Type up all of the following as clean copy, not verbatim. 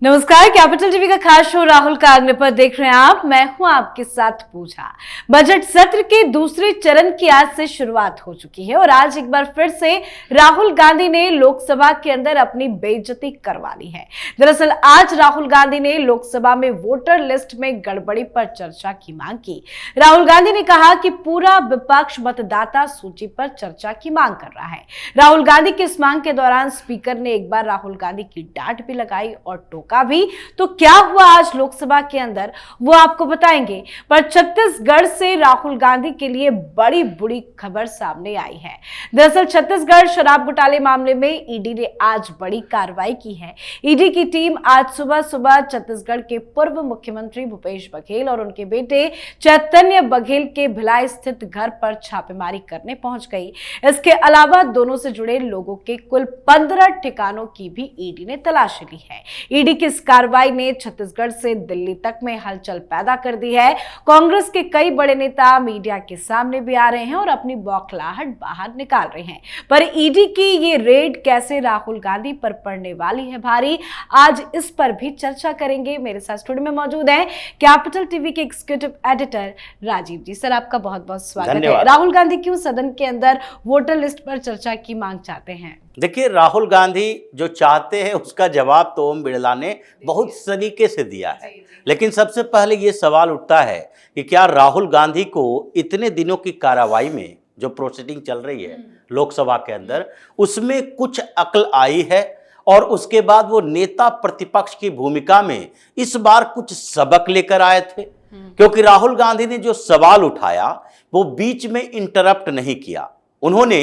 नमस्कार, capital TV का खास शो राहुल का अग्नि पर देख रहे हैं आप। मैं हूं आपके साथ पूजा। बजट सत्र के दूसरे चरण की आज से शुरुआत हो चुकी है और आज एक बार फिर से राहुल गांधी ने लोकसभा के अंदर अपनी बेइज्जती करवा ली है। दरअसल आज राहुल गांधी ने लोकसभा में वोटर लिस्ट में गड़बड़ी पर चर्चा की मांग की। राहुल गांधी ने कहा कि पूरा विपक्ष मतदाता सूची पर चर्चा की मांग कर रहा है। राहुल गांधी की इस मांग के दौरान स्पीकर ने एक बार राहुल गांधी की डांट भी लगाई और टोका भी। तो क्या हुआ आज लोकसभा के अंदर वो आपको बताएंगे। पर छत्तीसगढ़ से राहुल गांधी के लिए बड़ी बुरी खबर सामने आई है। दरअसल छत्तीसगढ़ शराब घोटाले मामले में ईडी ने आज बड़ी कार्रवाई की है। ईडी की टीम आज सुबह सुबह छत्तीसगढ़ के पूर्व मुख्यमंत्री भूपेश बघेल और उनके बेटे चैतन्य बघेल के भिलाई स्थित घर पर छापेमारी करने पहुंच गई। इसके अलावा दोनों से जुड़े लोगों के कुल 15 ठिकानों की भी ईडी ने तलाशी ली है। ईडी की इस कार्रवाई ने छत्तीसगढ़ से दिल्ली तक में हलचल पैदा कर दी है। कांग्रेस के कई बड़े नेता मीडिया के सामने भी आ रहे हैं और अपनी बौखलाहट बाहर निकाल रहे हैं। पर ईडी की ये रेड कैसे राहुल गांधी पर पड़ने वाली है भारी, आज इस पर भी चर्चा करेंगे। मेरे साथ स्टूडियो में मौजूद हैं कैपिटल टीवी के एग्जीक्यूटिव एडिटर राजीव जी। सर, आपका बहुत बहुत स्वागत है। राहुल गांधी क्यों सदन के अंदर वोटर लिस्ट पर चर्चा की मांग चाहते हैं? देखिए, राहुल गांधी जो चाहते हैं उसका जवाब तो ओम बिरला ने बहुत तरीके से दिया है। लेकिन सबसे पहले ये सवाल उठता है कि क्या राहुल गांधी को इतने दिनों की कार्रवाई में जो प्रोसीडिंग चल रही है लोकसभा के अंदर, उसमें कुछ अक्ल आई है और उसके बाद वो नेता प्रतिपक्ष की भूमिका में इस बार कुछ सबक लेकर आए थे। क्योंकि राहुल गांधी ने जो सवाल उठाया वो बीच में इंटरप्ट नहीं किया। उन्होंने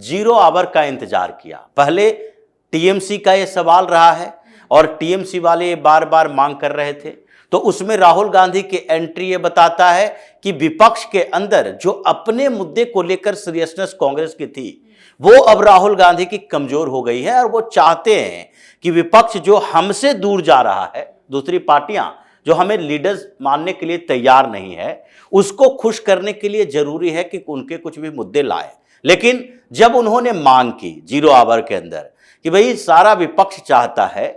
0 आवर का इंतजार किया। पहले टीएमसी का ये सवाल रहा है और टीएमसी वाले बार बार मांग कर रहे थे, तो उसमें राहुल गांधी की एंट्री ये बताता है कि विपक्ष के अंदर जो अपने मुद्दे को लेकर सीरियसनेस कांग्रेस की थी वो अब राहुल गांधी की कमजोर हो गई है और वो चाहते हैं कि विपक्ष जो हमसे दूर जा रहा है, दूसरी पार्टियां जो हमें लीडर्स मानने के लिए तैयार नहीं है, उसको खुश करने के लिए जरूरी है कि उनके कुछ भी मुद्दे लाए। लेकिन जब उन्होंने मांग की 0 आवर के अंदर कि भाई सारा विपक्ष चाहता है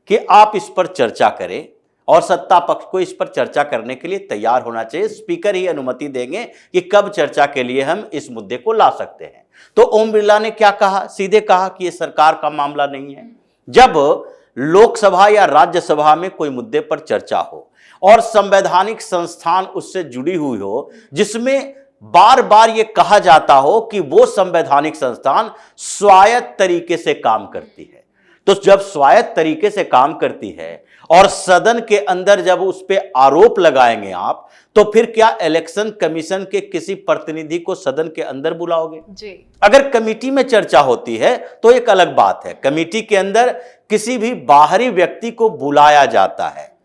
कि आप इस पर चर्चा करें और सत्ता पक्ष को इस पर चर्चा करने के लिए तैयार होना चाहिए, स्पीकर ही अनुमति देंगे कि कब चर्चा के लिए हम इस मुद्दे को ला सकते हैं। तो ओम बिरला ने क्या कहा? सीधे कहा कि यह सरकार का मामला नहीं है। जब लोकसभा या राज्यसभा में कोई मुद्दे पर चर्चा हो और संवैधानिक संस्थान उससे जुड़ी हुई हो, जिसमें बार बार ये कहा जाता हो कि वो संवैधानिक संस्थान स्वायत्त तरीके से काम करती है, तो जब स्वायत्त तरीके से काम करती है और सदन के अंदर जब उस पे आरोप लगाएंगे आप, तो फिर क्या इलेक्शन कमीशन के किसी प्रतिनिधि को सदन के अंदर बुलाओगे? जी। अगर कमेटी में चर्चा होती है तो एक अलग बात है। कमेटी के अंदर किसी भी बाहरी व्यक्ति को बुलाया जाता है,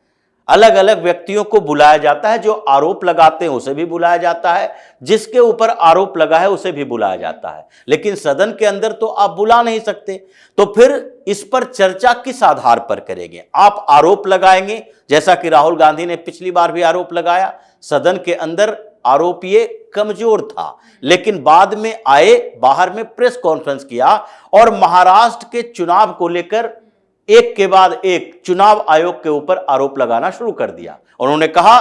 अलग अलग व्यक्तियों को बुलाया जाता है। जो आरोप लगाते हैं उसे भी बुलाया जाता है, जिसके ऊपर आरोप लगा है उसे भी बुलाया जाता है। लेकिन सदन के अंदर तो आप बुला नहीं सकते। तो फिर इस पर चर्चा किस आधार पर करेंगे? आप आरोप लगाएंगे, जैसा कि राहुल गांधी ने पिछली बार भी आरोप लगाया। सदन के अंदर आरोप ये कमजोर था, लेकिन बाद में आए, बाहर में प्रेस कॉन्फ्रेंस किया और महाराष्ट्र के चुनाव को लेकर एक के बाद एक चुनाव आयोग के ऊपर आरोप लगाना शुरू कर दिया। उन्होंने कहा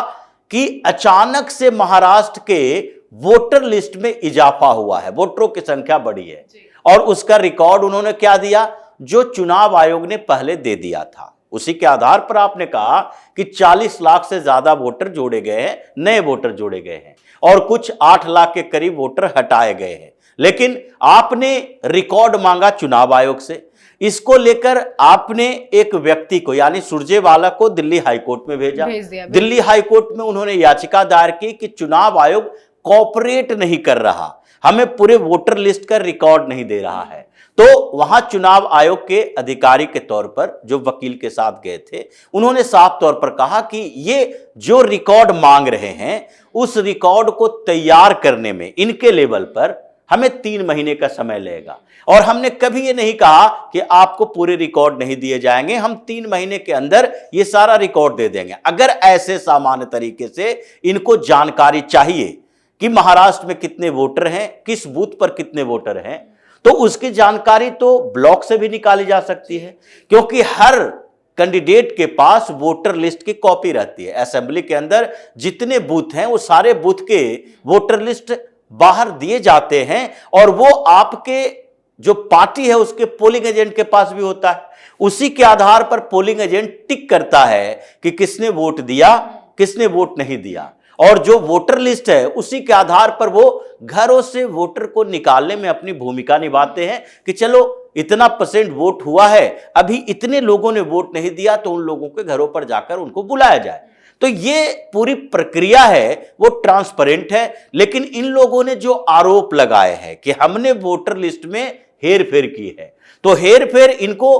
कि अचानक से महाराष्ट्र के वोटर लिस्ट में इजाफा हुआ है, वोटरों की संख्या बढ़ी है और उसका रिकॉर्ड उन्होंने क्या दिया? जो चुनाव आयोग ने पहले दे दिया था, उसी के आधार पर आपने कहा कि 40 लाख से ज्यादा वोटर जोड़े गए हैं, नए वोटर जोड़े गए हैं और कुछ 8 लाख के करीब वोटर हटाए गए हैं। लेकिन आपने रिकॉर्ड मांगा चुनाव आयोग से। इसको लेकर आपने एक व्यक्ति को यानी सुरजेवाला को दिल्ली हाईकोर्ट में भेजा। दिल्ली हाईकोर्ट में उन्होंने याचिका दायर की कि चुनाव आयोग कोऑपरेट नहीं कर रहा, हमें पूरे वोटर लिस्ट का रिकॉर्ड नहीं दे रहा है। तो वहां चुनाव आयोग के अधिकारी के तौर पर जो वकील के साथ गए थे, उन्होंने साफ तौर पर कहा कि ये जो रिकॉर्ड मांग रहे हैं उस रिकॉर्ड को तैयार करने में इनके लेवल पर हमें 3 महीने का समय लगेगा और हमने कभी ये नहीं कहा कि आपको पूरे रिकॉर्ड नहीं दिए जाएंगे, हम 3 महीने के अंदर ये सारा रिकॉर्ड दे देंगे। अगर ऐसे सामान्य तरीके से इनको जानकारी चाहिए कि महाराष्ट्र में कितने वोटर हैं, किस बूथ पर कितने वोटर हैं, तो उसकी जानकारी तो ब्लॉक से भी निकाली जा सकती है, क्योंकि हर कैंडिडेट के पास वोटर लिस्ट की कॉपी रहती है। असेंबली के अंदर जितने बूथ हैं वो सारे बूथ के वोटर लिस्ट बाहर दिए जाते हैं और वो आपके जो पार्टी है उसके पोलिंग एजेंट के पास भी होता है। उसी के आधार पर पोलिंग एजेंट टिक करता है कि किसने वोट दिया, किसने वोट नहीं दिया, और जो वोटर लिस्ट है उसी के आधार पर वो घरों से वोटर को निकालने में अपनी भूमिका निभाते हैं कि चलो इतना % वोट हुआ है, अभी इतने लोगों ने वोट नहीं दिया तो उन लोगों के घरों पर जाकर उनको बुलाया जाए। तो ये पूरी प्रक्रिया है वो ट्रांसपेरेंट है। लेकिन इन लोगों ने जो आरोप लगाए हैं कि हमने वोटर लिस्ट में हेर फेर की है, तो हेर फेर इनको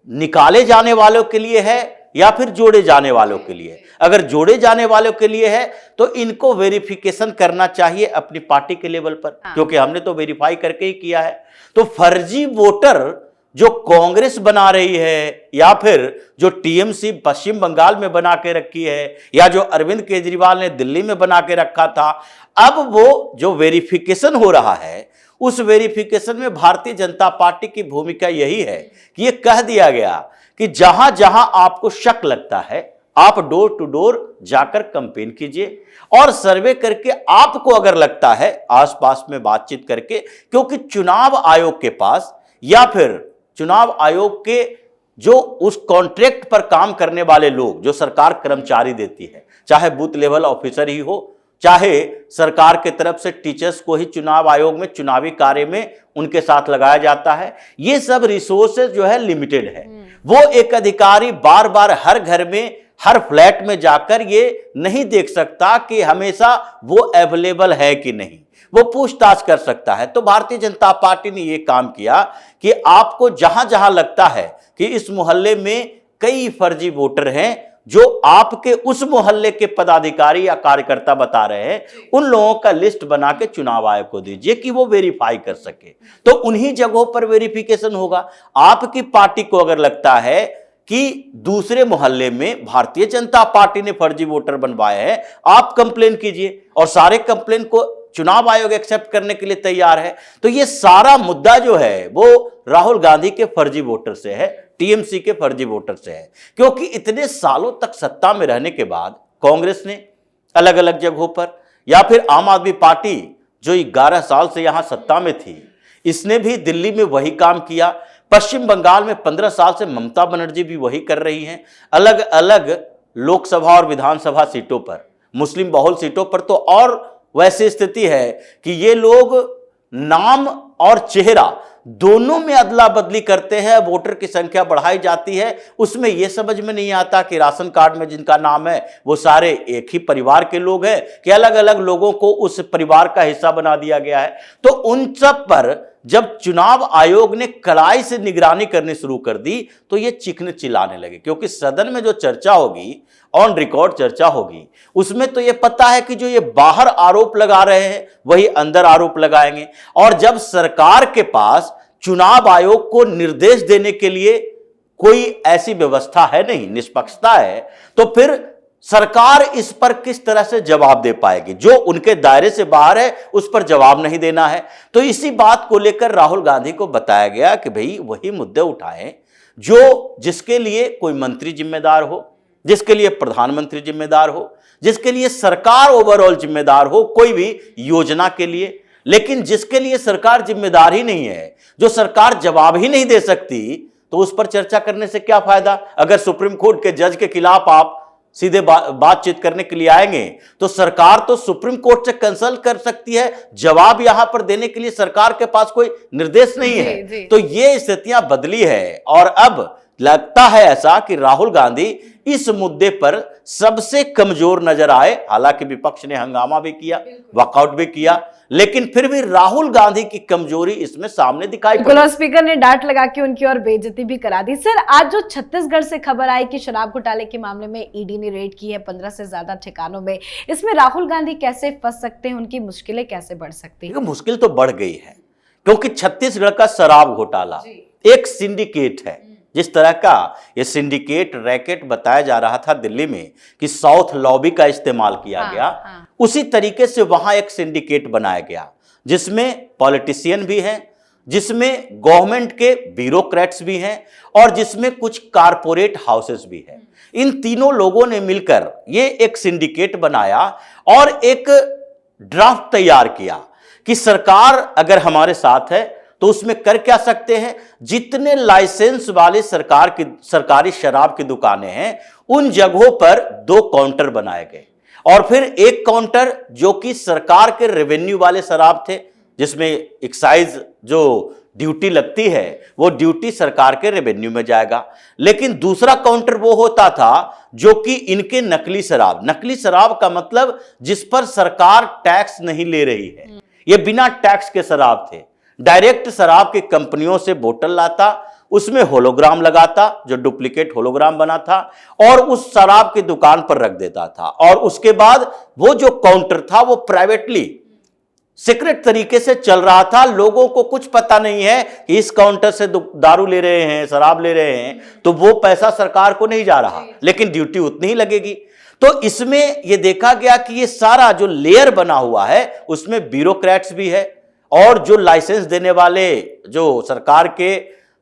निकाले जाने वालों के लिए है या फिर जोड़े जाने वालों के लिए। अगर जोड़े जाने वालों के लिए है तो इनको वेरिफिकेशन करना चाहिए अपनी पार्टी के लेवल पर, क्योंकि हमने तो वेरीफाई करके ही किया है। तो फर्जी वोटर जो कांग्रेस बना रही है या फिर जो टीएमसी पश्चिम बंगाल में बना के रखी है या जो अरविंद केजरीवाल ने दिल्ली में बना के रखा था, अब वो जो वेरिफिकेशन हो रहा है उस वेरिफिकेशन में भारतीय जनता पार्टी की भूमिका यही है कि ये कह दिया गया कि जहां जहां आपको शक लगता है आप डोर टू डोर जाकर कैंपेन कीजिए और सर्वे करके आपको अगर लगता है आसपास में बातचीत करके, क्योंकि चुनाव आयोग के पास या फिर चुनाव आयोग के जो उस कॉन्ट्रैक्ट पर काम करने वाले लोग जो सरकार कर्मचारी देती है, चाहे बूथ लेवल ऑफिसर ही हो, चाहे सरकार के तरफ से टीचर्स को ही चुनाव आयोग में चुनावी कार्य में उनके साथ लगाया जाता है, ये सब रिसोर्सेज जो है लिमिटेड है। वो एक अधिकारी बार बार हर घर में हर फ्लैट में जाकर ये नहीं देख सकता कि हमेशा वो अवेलेबल है कि नहीं, वो पूछताछ कर सकता है। तो भारतीय जनता पार्टी ने ये काम किया कि आपको जहां जहां लगता है कि इस मोहल्ले में कई फर्जी वोटर हैं जो आपके उस मोहल्ले के पदाधिकारी या कार्यकर्ता बता रहे हैं, उन लोगों का लिस्ट बना के चुनाव आयोग को दीजिए कि वो वेरीफाई कर सके। तो उन्हीं जगहों पर वेरिफिकेशन होगा। आपकी पार्टी को अगर लगता है कि दूसरे मोहल्ले में भारतीय जनता पार्टी ने फर्जी वोटर बनवाए हैं, आप कंप्लेन कीजिए और सारे कंप्लेन को चुनाव आयोग एक्सेप्ट करने के लिए तैयार है। तो ये सारा मुद्दा जो है वो राहुल गांधी के फर्जी वोटर से है, टीएमसी के फर्जी वोटर से है। क्योंकि इतने सालों तक सत्ता में रहने के बाद कांग्रेस ने अलग अलग जगहों पर या फिर आम आदमी पार्टी जो 11 साल से यहां सत्ता में थी, इसने भी दिल्ली में वही काम किया। पश्चिम बंगाल में 15 साल से ममता बनर्जी भी वही कर रही हैं। अलग अलग लोकसभा और विधानसभा सीटों पर, मुस्लिम बहुल सीटों पर तो और वैसी स्थिति है कि ये लोग नाम और चेहरा दोनों में अदला बदली करते हैं। वोटर की संख्या बढ़ाई जाती है, उसमें यह समझ में नहीं आता कि राशन कार्ड में जिनका नाम है वो सारे एक ही परिवार के लोग हैं कि अलग अलग लोगों को उस परिवार का हिस्सा बना दिया गया है। तो उन सब पर जब चुनाव आयोग ने कड़ाई से निगरानी करनी शुरू कर दी तो ये चिकने चिल्लाने लगे, क्योंकि सदन में जो चर्चा होगी, ऑन रिकॉर्ड चर्चा होगी, उसमें तो ये पता है कि जो ये बाहर आरोप लगा रहे हैं वही अंदर आरोप लगाएंगे। और जब सरकार के पास चुनाव आयोग को निर्देश देने के लिए कोई ऐसी व्यवस्था है नहीं, निष्पक्षता है, तो फिर सरकार इस पर किस तरह से जवाब दे पाएगी? जो उनके दायरे से बाहर है उस पर जवाब नहीं देना है। तो इसी बात को लेकर राहुल गांधी को बताया गया कि भाई वही मुद्दे उठाएं जो जिसके लिए कोई मंत्री जिम्मेदार हो, जिसके लिए प्रधानमंत्री जिम्मेदार हो, जिसके लिए सरकार ओवरऑल जिम्मेदार हो कोई भी योजना के लिए। लेकिन जिसके लिए सरकार जिम्मेदार ही नहीं है, जो सरकार जवाब ही नहीं दे सकती, तो उस पर चर्चा करने से क्या फायदा? अगर सुप्रीम कोर्ट के जज के खिलाफ आप सीधे बातचीत करने के लिए आएंगे तो सरकार तो सुप्रीम कोर्ट से कंसल्ट कर सकती है, जवाब यहां पर देने के लिए सरकार के पास कोई निर्देश नहीं है। तो ये स्थितियां बदली है और अब लगता है ऐसा कि राहुल गांधी इस मुद्दे पर सबसे कमजोर नजर आए। हालांकि विपक्ष ने हंगामा भी किया, वॉकआउट भी किया, लेकिन फिर भी राहुल गांधी की कमजोरी इसमें सामने दिखाई पड़ी। और स्पीकर ने डांट लगा के उनकी और बेइज्जती भी करा दी। सर, आज जो छत्तीसगढ़ से खबर आई कि शराब घोटाले के मामले में ईडी ने रेड की है 15 से ज्यादा ठिकानों में, इसमें राहुल गांधी कैसे फंस सकते हैं, उनकी मुश्किलें कैसे बढ़ सकती हैं? मुश्किल तो बढ़ गई है, क्योंकि छत्तीसगढ़ का शराब घोटाला एक सिंडिकेट है। जिस तरह का ये सिंडिकेट रैकेट बताया जा रहा था दिल्ली में कि साउथ लॉबी का इस्तेमाल किया गया, उसी तरीके से वहां एक सिंडिकेट बनाया गया जिसमें पॉलिटिशियन भी हैं, जिसमें गवर्नमेंट के ब्यूरोक्रेट्स भी हैं और जिसमें कुछ कारपोरेट हाउसेस भी हैं। इन तीनों लोगों ने मिलकर ये एक सिंडिकेट बनाया और एक ड्राफ्ट तैयार किया कि सरकार अगर हमारे साथ है तो उसमें कर क्या सकते हैं। जितने लाइसेंस वाले सरकारी शराब की दुकानें हैं उन जगहों पर 2 काउंटर बनाए गए और फिर एक काउंटर जो कि सरकार के रेवेन्यू वाले शराब थे, जिसमें एक्साइज जो ड्यूटी लगती है वो ड्यूटी सरकार के रेवेन्यू में जाएगा। लेकिन दूसरा काउंटर वो होता था जो कि इनके नकली शराब का मतलब जिस पर सरकार टैक्स नहीं ले रही है, ये बिना टैक्स के शराब थे। डायरेक्ट शराब की कंपनियों से बोतल लाता, उसमें होलोग्राम लगाता जो डुप्लीकेट होलोग्राम बना था और उस शराब की दुकान पर रख देता था। और उसके बाद वो जो काउंटर था वो प्राइवेटली सीक्रेट तरीके से चल रहा था। लोगों को कुछ पता नहीं है कि इस काउंटर से दारू ले रहे हैं, शराब ले रहे हैं, तो वो पैसा सरकार को नहीं जा रहा, लेकिन ड्यूटी उतनी ही लगेगी। तो इसमें यह देखा गया कि ये सारा जो लेयर बना हुआ है उसमें ब्यूरोक्रेट्स भी है और जो लाइसेंस देने वाले जो सरकार के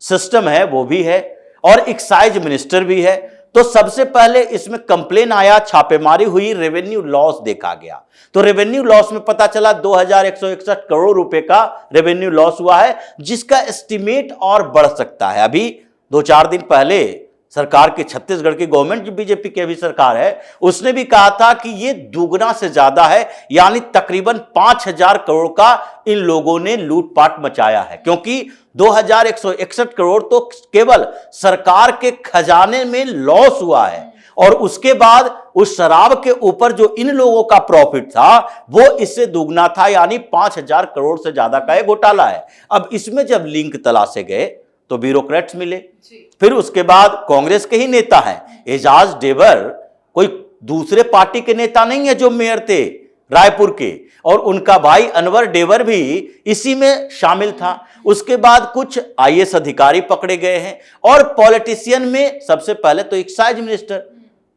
सिस्टम है वो भी है और एक्साइज मिनिस्टर भी है। तो सबसे पहले इसमें कंप्लेन आया, छापेमारी हुई, रेवेन्यू लॉस देखा गया। तो रेवेन्यू लॉस में पता चला 2161 करोड़ रुपए का रेवेन्यू लॉस हुआ है, जिसका एस्टिमेट और बढ़ सकता है। अभी 2-4 दिन पहले सरकार की, छत्तीसगढ़ की गवर्नमेंट जो बीजेपी की अभी सरकार है, उसने भी कहा था कि ये दुगना से ज्यादा है, यानी तकरीबन 5000 करोड़ का इन लोगों ने लूटपाट मचाया है। क्योंकि 2161 करोड़ तो केवल सरकार के खजाने में लॉस हुआ है और उसके बाद उस शराब के ऊपर जो इन लोगों का प्रॉफिट था वो इससे दुगना था, यानी 5000 करोड़ से ज्यादा का एक घोटाला है। अब इसमें जब लिंक तलाशे गए तो ब्यूरोक्रेट्स मिले, फिर उसके बाद कांग्रेस के ही नेता हैं। एजाज डेवर कोई दूसरे पार्टी के नेता नहीं है जो मेयर थे रायपुर के, और उनका भाई अनवर डेवर भी इसी में शामिल था। उसके बाद कुछ आईएएस अधिकारी पकड़े गए हैं और पॉलिटिशियन में सबसे पहले तो एक्साइज मिनिस्टर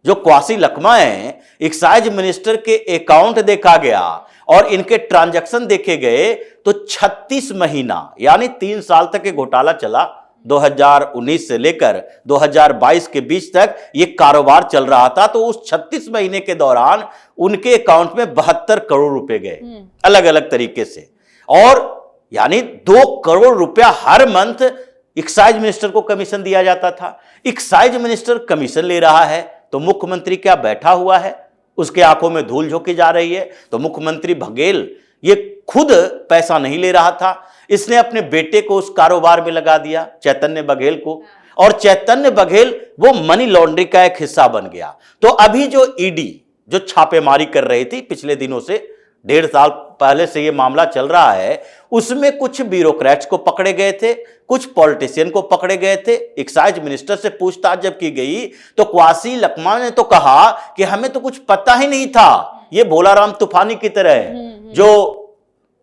जो क्वासी लखमा हैं, एक्साइज मिनिस्टर के अकाउंट देखा गया और इनके ट्रांजैक्शन देखे गए तो 36 महीना यानी 3 साल तक ये घोटाला चला। 2019 से लेकर 2022 के बीच तक ये कारोबार चल रहा था। तो उस 36 महीने के दौरान उनके अकाउंट में 72 करोड़ रुपए गए अलग अलग तरीके से, और यानी 2 करोड़ रुपया हर मंथ एक्साइज मिनिस्टर को कमीशन दिया जाता था। एक्साइज मिनिस्टर कमीशन ले रहा है तो मुख्यमंत्री क्या बैठा हुआ है, उसके आंखों में धूल झोंकी जा रही है। तो मुख्यमंत्री बघेल ये खुद पैसा नहीं ले रहा था, इसने अपने बेटे को उस कारोबार में लगा दिया, चैतन्य बघेल को, और चैतन्य बघेल वो मनी लॉन्ड्रिंग का एक हिस्सा बन गया। तो अभी जो ईडी जो छापेमारी कर रही थी पिछले दिनों से, 1.5 साल पहले से ये मामला चल रहा है, उसमें कुछ ब्यूरोक्रेट्स को पकड़े गए थे, कुछ पॉलिटिशियन को पकड़े गए थे। एक्साइज मिनिस्टर से पूछताछ जब की गई तो क्वासी लखमा ने तो कहा कि हमें तो कुछ पता ही नहीं था, ये भोलाराम तूफानी की तरह है। जो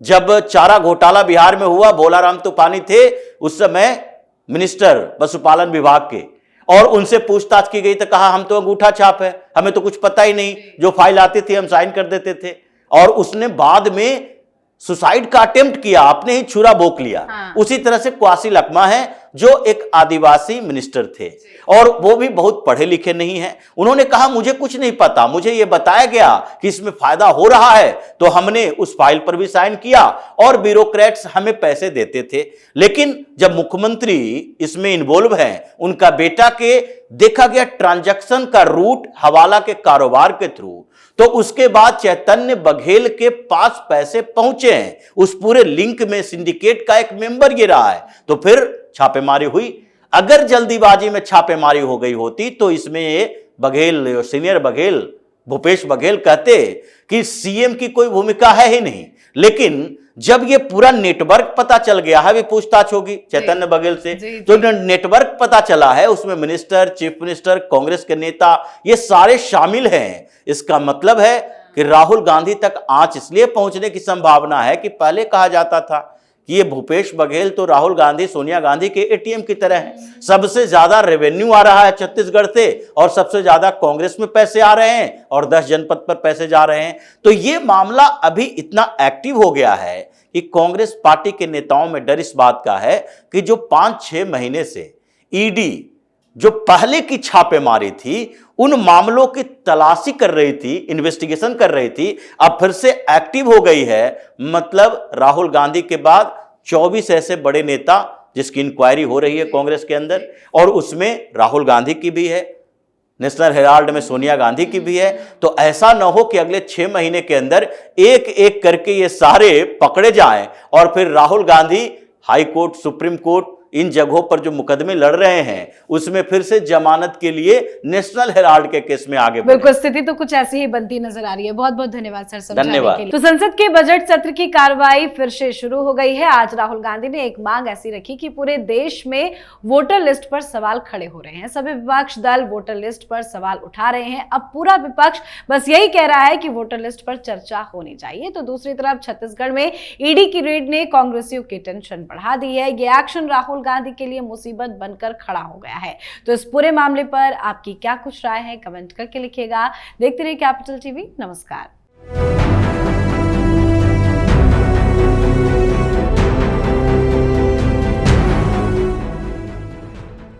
जब चारा घोटाला बिहार में हुआ, भोलाराम तूफानी थे उस समय मिनिस्टर पशुपालन विभाग के, और उनसे पूछताछ की गई तो कहा हम तो अंगूठा छाप है, हमें तो कुछ पता ही नहीं, जो फाइल आती थी हम साइन कर देते थे। और उसने बाद में सुसाइड का अटेम्प्ट किया, अपने ही छुरा भोंक लिया। उसी तरह से क्वासी लखमा है जो एक आदिवासी मिनिस्टर थे और वो भी बहुत पढ़े लिखे नहीं हैं। उन्होंने कहा मुझे कुछ नहीं पता, मुझे ये बताया गया कि इसमें फायदा हो रहा है तो हमने उस फाइल पर भी साइन किया और ब्यूरोक्रेट्स हमें पैसे देते थे। लेकिन जब मुख्यमंत्री इसमें इन्वॉल्व हैं, उनका बेटा के देखा गया ट्रांजैक्शन का रूट हवाला के कारोबार के थ्रू, तो उसके बाद चैतन्य बघेल के पास पैसे पहुंचे हैं, उस पूरे लिंक में सिंडिकेट का एक मेंबर ये रहा है। तो फिर छापेमारी हुई। अगर जल्दीबाजी में छापेमारी हो गई होती तो इसमें बघेल, सीनियर बघेल भूपेश बघेल कहते कि सीएम की कोई भूमिका है ही नहीं। लेकिन जब ये पूरा नेटवर्क पता चल गया है, भी पूछताछ होगी चैतन्य बघेल से, तो नेटवर्क पता चला है, उसमें मिनिस्टर, चीफ मिनिस्टर, कांग्रेस के नेता, ये सारे शामिल हैं। इसका मतलब है कि राहुल गांधी तक आंच इसलिए पहुंचने की संभावना है कि पहले कहा जाता था कि ये भूपेश बघेल तो राहुल गांधी सोनिया गांधी के एटीएम की तरह है। सबसे ज्यादा रेवेन्यू आ रहा है छत्तीसगढ़ से और सबसे ज्यादा कांग्रेस में पैसे आ रहे हैं और 10 जनपद पर पैसे जा रहे हैं। तो ये मामला अभी इतना एक्टिव हो गया है कि कांग्रेस पार्टी के नेताओं में डर इस बात का है कि जो 5-6 महीने से ईडी जो पहले की छापेमारी थी, उन मामलों की तलाशी कर रही थी, इन्वेस्टिगेशन कर रही थी, अब फिर से एक्टिव हो गई है। मतलब राहुल गांधी के बाद 24 ऐसे बड़े नेता जिसकी इंक्वायरी हो रही है कांग्रेस के अंदर, और उसमें राहुल गांधी की भी है, नेशनल हेराल्ड में सोनिया गांधी की भी है। तो ऐसा न हो कि अगले 6 महीने के अंदर एक एक करके ये सारे पकड़े जाएं और फिर Rahul Gandhi high court, supreme court, इन जगहों पर जो मुकदमे लड़ रहे हैं उसमें फिर से जमानत के लिए नेशनल हेराल्ड के केस में आगे बढ़े। बिल्कुल, स्थिति तो कुछ ऐसी ही बनती नजर आ रही है। बहुत बहुत धन्यवाद सर समझाने धन्यवाद। के लिए। तो संसद के बजट सत्र की कार्रवाई फिर से शुरू हो गई है। आज राहुल गांधी ने एक मांग ऐसी रखी कि पूरे देश में वोटर लिस्ट पर सवाल खड़े हो रहे हैं। सभी विपक्ष दल वोटर लिस्ट पर सवाल उठा रहे हैं। अब पूरा विपक्ष बस यही कह रहा है कि वोटर लिस्ट पर चर्चा होनी चाहिए। तो दूसरी तरफ छत्तीसगढ़ में ईडी की रेड ने कांग्रेसियों की टेंशन बढ़ा दी है। ये एक्शन राहुल गांधी के लिए मुसीबत बनकर खड़ा हो गया है। तो इस पूरे मामले पर आपकी क्या कुछ राय है, कमेंट करके लिखिएगा। देखते रहिए कैपिटल टीवी। नमस्कार।